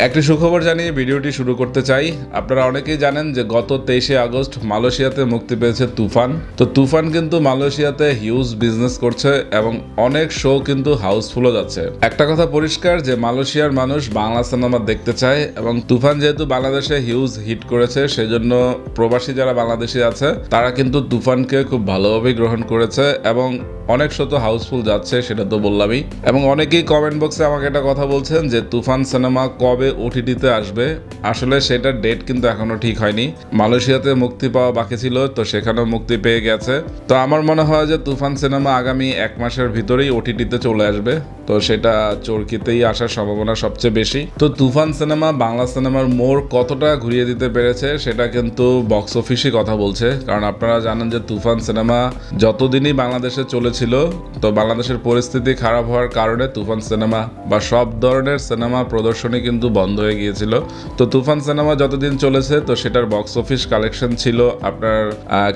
একটি সুখবর জানিয়ে ভিডিওটি শুরু করতে চাই। আপনারা অনেকেই জানেন যে গত 23শে আগস্ট মালয়েশিয়াতে মুক্তি পেয়েছে তুফান। তো তুফান কিন্তু মালয়েশিয়াতে হিউজ বিজনেস করছে এবং অনেক শো কিন্তু হাউসফুলও যাচ্ছে। একটা কথা পরিষ্কার যে মালয়েশিয়ার মানুষ বাংলা সিনেমা দেখতে চায় এবং তুফান যেহেতু বাংলাদেশে হিউজ হিট করেছে সেজন্য প্রবাসী যারা বাংলাদেশি আছে তারা কিন্তু তুফানকে খুব ভালোভাবে গ্রহণ করেছে এবং অনেক শো তো হাউসফুল যাচ্ছে, সেটা তো বললামই। এবং অনেকেই কমেন্ট বক্সে আমাকে একটা কথা বলছেন যে তুফান সিনেমা কবে ওটিটিতে আসবে। আসলে সেটার ডেট কিন্তু এখনো ঠিক হয়নি। মালয়েশিয়াতে মুক্তি পাওয়া বাকি ছিল, তো সেখানেও মুক্তি পেয়ে গেছে। তো আমার মনে হয় যে তুফান সিনেমা আগামী 1 মাসের ভিতরেই ওটিটিতে চলে আসবে। তো সেটা চরকিতেই আসার সম্ভাবনা সবচেয়ে বেশি। তো তুফান সিনেমা বাংলা সিনেমার মোড় কতটা ঘুরিয়ে দিতে পেরেছে সেটা কিন্তু বক্স অফিসই কথা বলছে। কারণ আপনারা জানেন যে তুফান সিনেমা যতদিনই বাংলাদেশে চলেছিল, তো বাংলাদেশের পরিস্থিতি খারাপ হওয়ার কারণে তুফান সিনেমা বা সব ধরনের সিনেমা প্রদর্শনী কিন্তু বন্ধ হয়ে গিয়েছিল। তো তুফান সিনেমা যতদিন চলেছে তো সেটার বক্স অফিস কালেকশন ছিল আপনার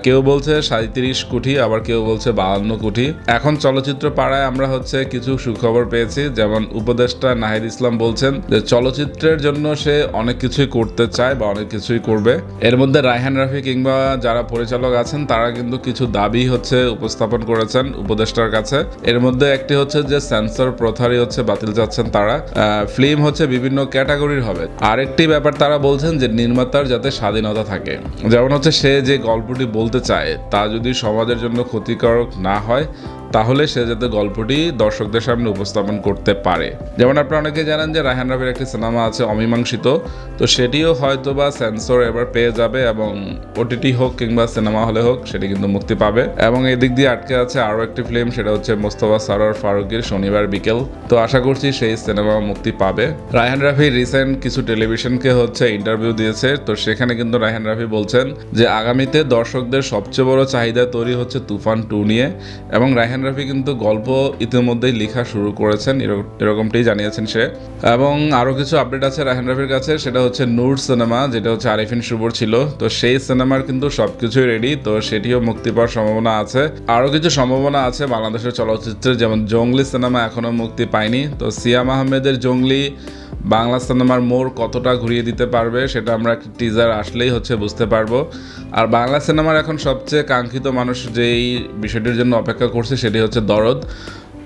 কেউ বলছে 37 কোটি, আবার কেউ বলছে 52 কোটি। এখন চলচ্চিত্র পাড়ায় আমরা হচ্ছে কিছু সুখবর পেয়েছি, যেমন উপদেষ্টা নাহিদ ইসলাম বলছেন যে চলচ্চিত্রের জন্য সে অনেক কিছুই করতে চায় বা অনেক কিছুই করবে। এর মধ্যে রায়হান রাফি কিংবা যারা পরিচালক আছেন তারা কিন্তু কিছু দাবি হচ্ছে উপস্থাপন করেছেন উপদেষ্টার কাছে। এর মধ্যে একটি হচ্ছে যে সেন্সর প্রথারই হচ্ছে বাতিল চাচ্ছেন তারা। ফিল্ম হচ্ছে বিভিন্ন ক্যাটাগরির হবে। আরেকটি ব্যাপার তারা বলছেন যে নির্মাতার যাতে স্বাধীনতা থাকে, যেমন হচ্ছে সে যে গল্পটি বলতে চায় তা যদি সমাজের জন্য ক্ষতিকারক না হয় তাহলে সে যাতে গল্পটি দর্শকদের সামনে উপস্থাপন করতে পারে। যেমন আপনারা অনেকে জানেন যে রায়হান রাফির একটি সিনেমা আছে অমীমাংসিত, তো সেটিও হয়তো বা সেন্সর এবার পেয়ে যাবে এবং ওটিটি হোক কিংবা সিনেমা হলে হোক সেটি কিন্তু মুক্তি পাবে। এবং এদিক দিয়ে আটকে আছে আরও একটি ফিল্ম, সেটা হচ্ছে মোস্তফা সরোয়ার ফারুকের শনিবার বিকেল। তো আশা করছি সেই সিনেমা মুক্তি পাবে। রায়হান রাফি রিসেন্ট কিছু টেলিভিশনকে হচ্ছে ইন্টারভিউ দিয়েছে, তো সেখানে কিন্তু রায়হান রাফি বলছেন যে আগামীতে দর্শকদের সবচেয়ে বড় চাহিদা তৈরি হচ্ছে তুফান 2 নিয়ে। এবং রায়হান রাফি কিন্তু গল্প ইতিমধ্যেই লেখা শুরু করেছেন, এরকমটি জানিয়েছেন সে। এবং আরও কিছু আপডেট আছে রায়হান রাফির কাছে, সেটা হচ্ছে নূর সিনেমা, যেটা হচ্ছে আরিফিন শুভর ছিল। তো সেই সিনেমার কিন্তু সবকিছুই রেডি, তো সেটিও মুক্তি পাওয়ার সম্ভাবনা আছে। আরও কিছু সম্ভাবনা আছে বাংলাদেশের চলচ্চিত্রে, যেমন জঙ্গলি সিনেমা এখনো মুক্তি পায়নি। তো সিয়াম আহমেদের জঙ্গলি বাংলা সিনেমার মোড় কতটা ঘুরিয়ে দিতে পারবে সেটা আমরা একটা টিজার আসলেই হচ্ছে বুঝতে পারবো। আর বাংলা সিনেমার এখন সবচেয়ে কাঙ্ক্ষিত মানুষ যেই বিষয়টির জন্য অপেক্ষা করছে সেটি হচ্ছে দরদ।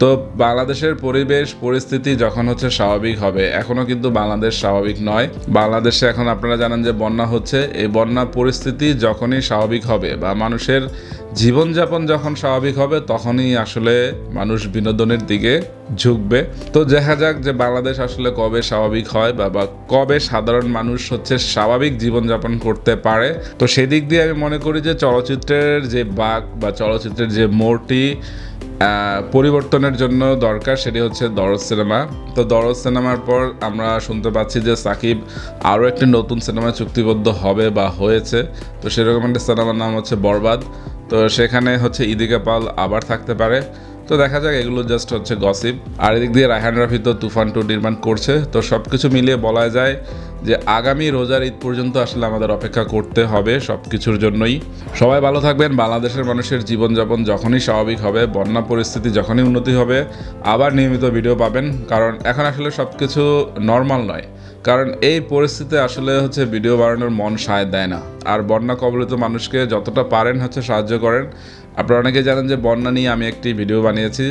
তো বাংলাদেশের পরিবেশ পরিস্থিতি যখন হচ্ছে স্বাভাবিক হবে, এখনও কিন্তু বাংলাদেশ স্বাভাবিক নয়। বাংলাদেশে এখন আপনারা জানেন যে বন্যা হচ্ছে। এই বন্যা পরিস্থিতি যখনই স্বাভাবিক হবে বা মানুষের জীবনযাপন যখন স্বাভাবিক হবে তখনই আসলে মানুষ বিনোদনের দিকে ঝুঁকবে। তো দেখা যাক যে বাংলাদেশ আসলে কবে স্বাভাবিক হয় বা কবে সাধারণ মানুষ হচ্ছে স্বাভাবিক জীবনযাপন করতে পারে। তো সেদিক দিয়ে আমি মনে করি যে চলচ্চিত্রের যে বাঁক বা চলচ্চিত্রের যে মোড়টি পরিবর্তনের জন্য দরকার সেটি হচ্ছে দরদ সিনেমা। তো দরদ সিনেমার পর আমরা শুনতে পাচ্ছি যে সাকিব আরও একটি নতুন সিনেমা চুক্তিবদ্ধ হবে বা হয়েছে। তো সেরকম একটা সিনেমার নাম হচ্ছে বরবাদ। তো সেখানে হচ্ছে ইদিকা পাল আবার থাকতে পারে। তো দেখা যাক, এগুলো জাস্ট হচ্ছে গসিপ। আর এদিক দিয়ে রায়হান রাফি তো তুফান 2 নির্মাণ করছে। তো সব কিছু মিলিয়ে বলা যায় যে আগামী রোজার ঈদ পর্যন্ত আসলে আমাদের অপেক্ষা করতে হবে সব কিছুর জন্যই। সবাই ভালো থাকবেন। বাংলাদেশের মানুষের জীবনযাপন যখনই স্বাভাবিক হবে, বন্যা পরিস্থিতি যখনই উন্নতি হবে, আবার নিয়মিত ভিডিও পাবেন। কারণ এখন আসলে সব কিছু নর্মাল নয়, কারণ এই পরিস্থিতিতে আসলে হচ্ছে ভিডিও বানানোর মন সায় দেয় না। আর বন্যা কবলিত মানুষকে যতটা পারেন হচ্ছে সাহায্য করেন। আপনারা অনেকে জানেন যে বন্যা নিয়ে আমি একটি ভিডিও বানিয়েছি,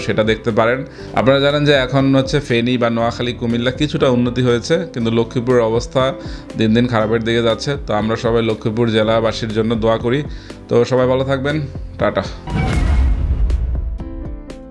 সেটা দেখতে পারেন। আপনারা জানেন যে এখন হচ্ছে ফেনী বা নোয়াখালী কুমিল্লা কিছুটা উন্নতি হয়েছে, কিন্তু লক্ষ্মীপুরের অবস্থা দিন দিন খারাপের দিকে যাচ্ছে। তো আমরা সবাই লক্ষ্মীপুর জেলাবাসীর জন্য দোয়া করি। তো সবাই ভালো থাকবেন, টাটা।